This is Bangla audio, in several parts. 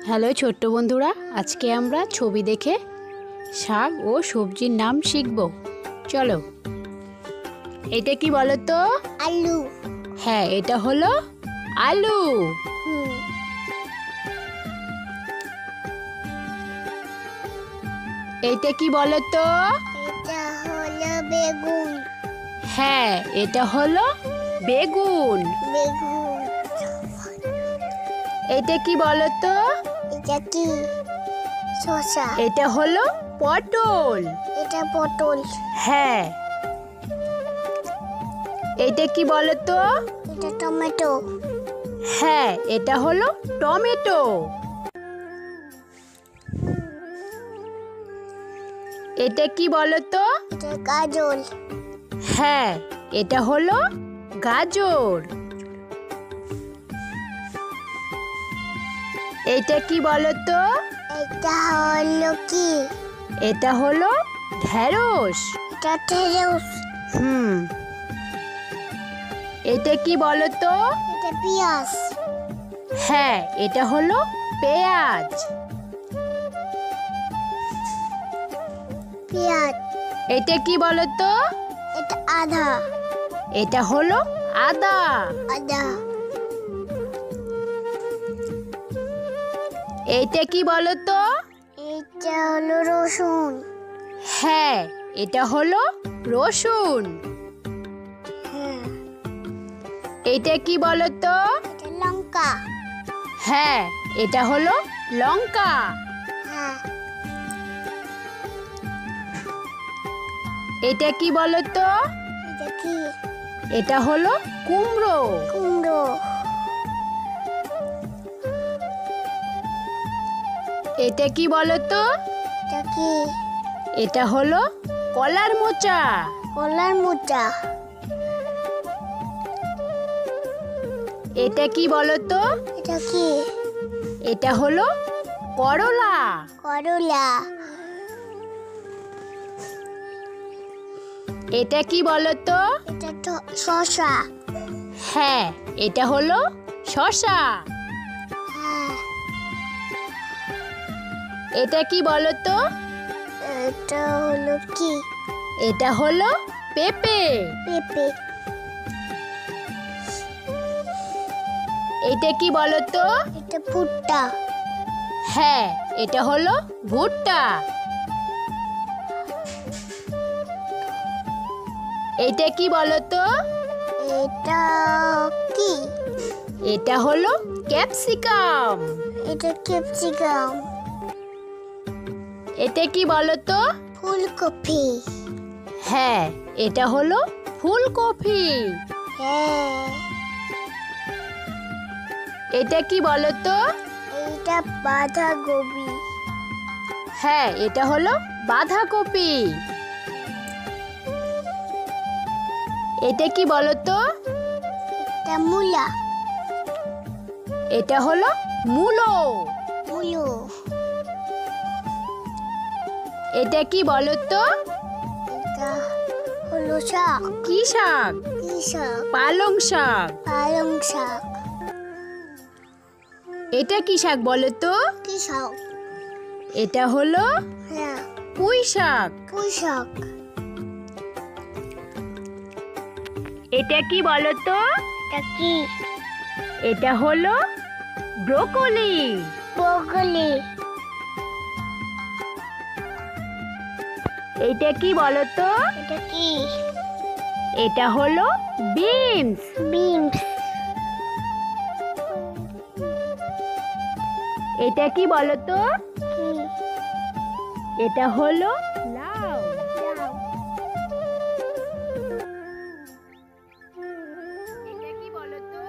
হ্যালো ছোট্ট বন্ধুরা, আজকে আমরা ছবি দেখে শাক ও সবজির নাম শিখব। চলো, এটা কি বলো তো? আলু। হ্যাঁ, এটা হলো আলু। এইটা কি বলো তো? এটা হলো বেগুন। হ্যাঁ, এটা হলো বেগুন। বেগুন। এইটা কি বলো তো? এটা কি? শসা। এটা হলো পটল। এটা পটল। হ্যাঁ। এইটা কি বলো তো? এটা টমেটো। হ্যাঁ, এটা হলো টমেটো। এটা কি বলো তো? এটা গাজর। হ্যাঁ, এটা হলো গাজর। এটা কি বলো তো? এটা হলো কি? এটা হলো ঢেঁড়স। এটা ঢেঁড়স। এটা কি বলো তো? এটা পেঁয়াজ। হ্যাঁ, এটা হলো পেঁয়াজ। পেঁয়াজ। এটা কি বলো তো? এটা আদা। এটা হলো আদা। আদা। এইটা কি বলো তো? এটা হলো রসুন। হ্যাঁ, এটা হলো রসুন। এইটা কি বলো তো? এটা লঙ্কা। হ্যাঁ, এটা হলো লঙ্কা। হ্যাঁ। এটা কি বলো তো? এটা কি? এটা হলো কুমড়ো। কুমড়ো। এটা কি বলো তো? এটা কি? এটা হলো কলার মোচা। কলার মোচা। এটা কি বলো তো? এটা কি? এটা হলো করলা। করলা। এটা কি বলো তো? এটা তো শসা। হ্যাঁ, এটা হলো শসা। হ্যাঁ। এটা কি বলো তো? এটা হলো কি? এটা হলো পেঁপে। পেঁপে। এটা কি বলো তো? এটা ভুট্টা। হ্যাঁ, এটা হলো ভুট্টা। এটা কি বলো তো? এটা কি? এটা হলো ক্যাপসিকাম। এটা ক্যাপসিকাম। এটা কি বলো তো? ফুলকপি। হ্যাঁ, এটা হলো ফুলকপি। হ্যাঁ। এটা কি বলো তো? এটা বাঁধাকপি। হ্যাঁ, এটা হলো বাঁধাকপি। এটা কি বলো তো? এটা মূলা। এটা হলো মূলো। মূলো। এটা কি বলো তো? এটা হলো শাক। কি শাক? কি শাক? পালং শাক। পালং শাক। এটা কি শাক বলো তো? কি শাক? এটা হলো হ্যাঁ। পুঁই শাক। পুঁই শাক। এটা কি বলো তো? এটা কি? এটা হলো ব্রোকলি। ব্রোকলি। এটা কি বলো তো? এটা কি? এটা হলো বিনস। বিনস। এটা কি বলো তো? কি? এটা হলো লাউ। লাউ। এটা কি বলো তো?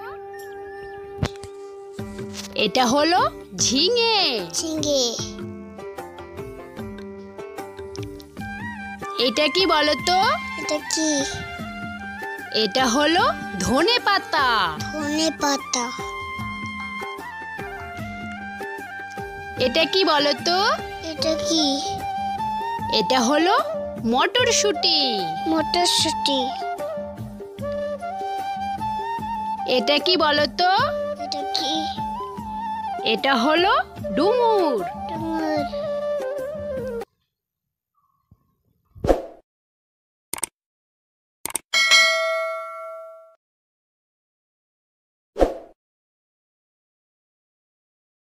এটা হলো ঝিঙে। ঝিঙে। এটা কি বলো তো? এটা কি? এটা হলো ধনে পাতা। ধনে পাতা। এটা কি বলো তো? এটা কি? এটা হলো মটরশুঁটি। মটরশুঁটি। এটা কি বলো তো? এটা কি? এটা হলো ডুমুর। ডুমুর